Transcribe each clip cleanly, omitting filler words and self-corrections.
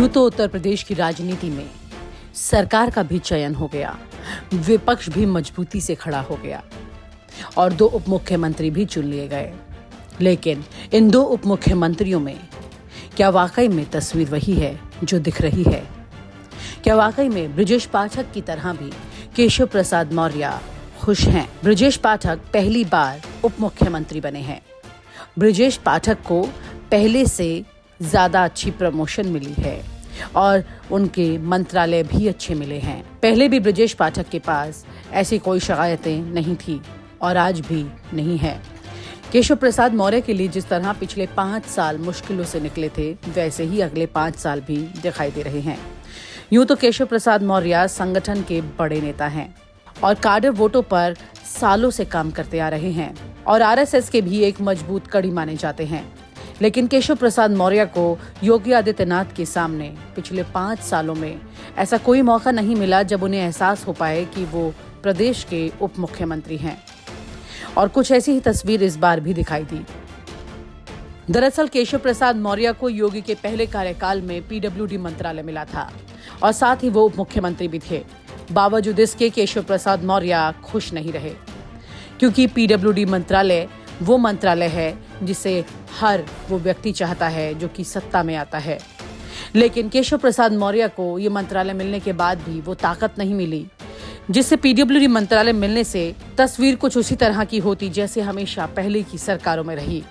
यूं तो उत्तर प्रदेश की राजनीति में सरकार का भी चयन हो गया, विपक्ष भी मजबूती से खड़ा हो गया और 2 उप मुख्यमंत्री भी चुन लिए गए। लेकिन इन 2 उप मुख्यमंत्रियों में क्या वाकई में तस्वीर वही है जो दिख रही है? क्या वाकई में ब्रजेश पाठक की तरह भी केशव प्रसाद मौर्य खुश हैं? ब्रजेश पाठक पहली बार उप मुख्यमंत्री बने हैं। ब्रजेश पाठक को पहले से ज्यादा अच्छी प्रमोशन मिली है और उनके मंत्रालय भी अच्छे मिले हैं। पहले भी ब्रजेश पाठक के पास ऐसी कोई शिकायतें नहीं थी और आज भी नहीं है। केशव प्रसाद मौर्य के लिए जिस तरह पिछले 5 साल मुश्किलों से निकले थे, वैसे ही अगले 5 साल भी दिखाई दे रहे हैं। यूं तो केशव प्रसाद मौर्य संगठन के बड़े नेता हैं और काडर वोटों पर सालों से काम करते आ रहे हैं और आरएसएस के भी एक मजबूत कड़ी माने जाते हैं। लेकिन केशव प्रसाद मौर्य को योगी आदित्यनाथ के सामने पिछले 5 सालों में ऐसा कोई मौका नहीं मिला जब उन्हें एहसास हो पाए कि वो प्रदेश के उप मुख्यमंत्री हैं। और कुछ ऐसी ही तस्वीर इस बार भी दिखाई दी। दरअसल केशव प्रसाद मौर्य को योगी के पहले कार्यकाल में पीडब्ल्यूडी मंत्रालय मिला था और साथ ही वो उप मुख्यमंत्री भी थे। बावजूद इसके केशव प्रसाद मौर्य खुश नहीं रहे, क्योंकि पीडब्ल्यूडी मंत्रालय वो मंत्रालय है जिसे हर वो व्यक्ति चाहता है जो कि सत्ता में आता है। लेकिन केशव प्रसाद मौर्य को ये मंत्रालय मिलने के बाद भी वो ताकत नहीं मिली, जिससे पीडब्ल्यूडी मंत्रालय मिलने से तस्वीर कुछ उसी तरह की होती जैसे हमेशा पहले की सरकारों में रही।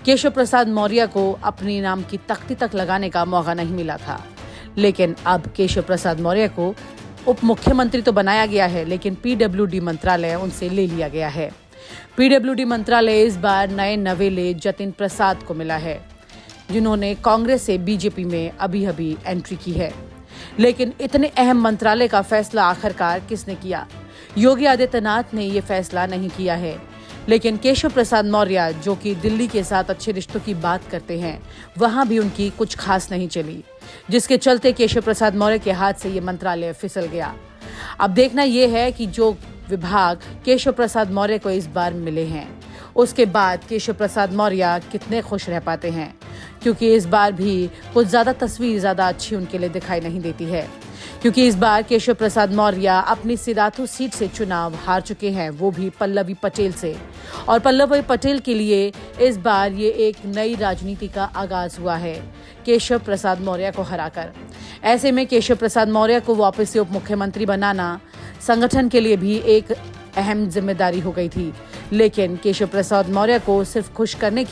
केशव प्रसाद मौर्य को अपने नाम की तख्ती तक लगाने का मौका नहीं मिला था। लेकिन अब केशव प्रसाद मौर्य को उप मुख्यमंत्री तो बनाया गया है, लेकिन पीडब्ल्यूडी मंत्रालय उनसे ले लिया गया है। पीडब्ल्यूडी मंत्रालय इस बार नए नवेले जतिन प्रसाद को मिला है, जिन्होंने कांग्रेस से बीजेपी में अभी एंट्री की है। लेकिन इतने अहम मंत्रालय का फैसला आखिरकार किसने किया? योगी आदित्यनाथ ने ये फैसला नहीं किया है, लेकिन केशव प्रसाद मौर्य जो कि दिल्ली के साथ अच्छे रिश्तों की बात करते हैं, वहां भी उनकी कुछ खास नहीं चली, जिसके चलते केशव प्रसाद मौर्य के हाथ से ये मंत्रालय फिसल गया। अब देखना यह है कि जो विभाग केशव प्रसाद मौर्य को इस बार मिले हैं, उसके बाद केशव प्रसाद मौर्य कितने खुश रह पाते हैं, क्योंकि इस बार भी कुछ तस्वीर ज्यादा अच्छी उनके लिए दिखाई नहीं देती है। क्योंकि इस बार केशव प्रसाद मौर्य अपनी सिराथू सीट से चुनाव हार चुके हैं, वो भी पल्लवी पटेल से। और पल्लवी पटेल के लिए इस बार ये एक नई राजनीति का आगाज हुआ है, केशव प्रसाद मौर्य को हराकर। ऐसे में केशव प्रसाद मौर्य को वापस से उप मुख्यमंत्री बनाना संगठन के लिए भी एक अहम जिम्मेदारी हो गई थी। लेकिन केशव प्रसाद मौर्य को खुश करने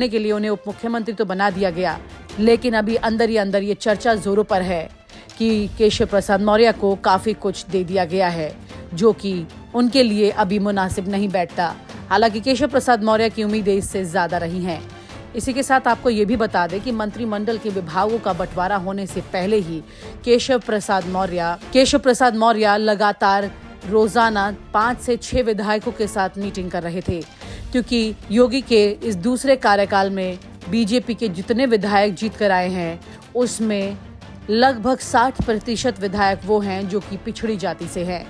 के लिए उन्हें उप मुख्यमंत्री तो बना दिया गया, लेकिन अभी अंदर ही अंदर ये चर्चा जोरों पर है कि केशव प्रसाद मौर्य को काफी कुछ दे दिया गया है, जो कि उनके लिए अभी मुनासिब नहीं बैठता। हालांकि केशव प्रसाद मौर्य की उम्मीदें इससे ज्यादा रही हैं। इसी के साथ आपको ये भी बता दें कि मंत्रिमंडल के विभागों का बंटवारा होने से पहले ही केशव प्रसाद मौर्य लगातार रोजाना 5 से 6 विधायकों के साथ मीटिंग कर रहे थे, क्योंकि योगी के इस दूसरे कार्यकाल में बीजेपी के जितने विधायक जीत कर आए हैं, उसमें लगभग 60% विधायक वो हैं जो कि पिछड़ी जाति से हैं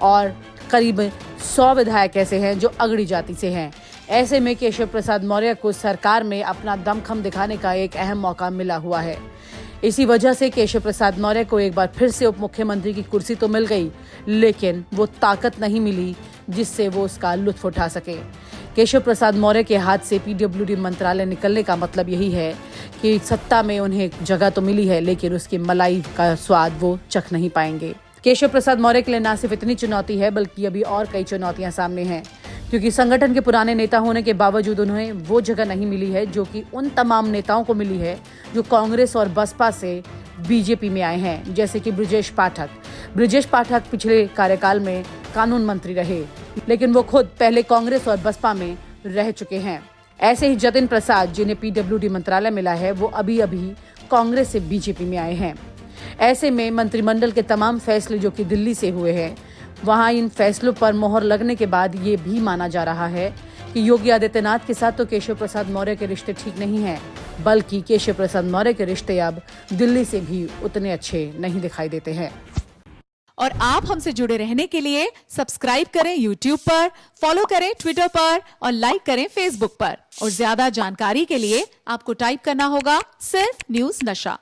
और करीब 100 विधायक ऐसे हैं जो अगड़ी जाति से हैं। ऐसे में केशव प्रसाद मौर्य को सरकार में अपना दमखम दिखाने का एक अहम मौका मिला हुआ है। इसी वजह से केशव प्रसाद मौर्य को एक बार फिर से उप मुख्यमंत्री की कुर्सी तो मिल गई, लेकिन वो ताकत नहीं मिली जिससे वो उसका लुत्फ उठा सके। केशव प्रसाद मौर्य के हाथ से पीडब्ल्यूडी मंत्रालय निकलने का मतलब यही है कि सत्ता में उन्हें जगह तो मिली है, लेकिन उसकी मलाई का स्वाद वो चख नहीं पाएंगे। केशव प्रसाद मौर्य के लिए न सिर्फ इतनी चुनौती है, बल्कि अभी और कई चुनौतियां सामने हैं, क्योंकि संगठन के पुराने नेता होने के बावजूद उन्हें वो जगह नहीं मिली है जो कि उन तमाम नेताओं को मिली है जो कांग्रेस और बसपा से बीजेपी में आए हैं, जैसे कि ब्रजेश पाठक पिछले कार्यकाल में कानून मंत्री रहे, लेकिन वो खुद पहले कांग्रेस और बसपा में रह चुके हैं। ऐसे ही जतिन प्रसाद, जिन्हें पीडब्ल्यूडी मंत्रालय मिला है, वो अभी कांग्रेस से बीजेपी में आए हैं। ऐसे में मंत्रिमंडल के तमाम फैसले जो कि दिल्ली से हुए हैं, वहां इन फैसलों पर मोहर लगने के बाद ये भी माना जा रहा है कि योगी आदित्यनाथ के साथ तो केशव प्रसाद मौर्य के रिश्ते ठीक नहीं हैं, बल्कि केशव प्रसाद मौर्य के रिश्ते अब दिल्ली से भी उतने अच्छे नहीं दिखाई देते हैं। और आप हमसे जुड़े रहने के लिए सब्सक्राइब करें YouTube पर, फॉलो करें ट्विटर पर और लाइक करें Facebook पर। और ज्यादा जानकारी के लिए आपको टाइप करना होगा सिर्फ न्यूज नशा।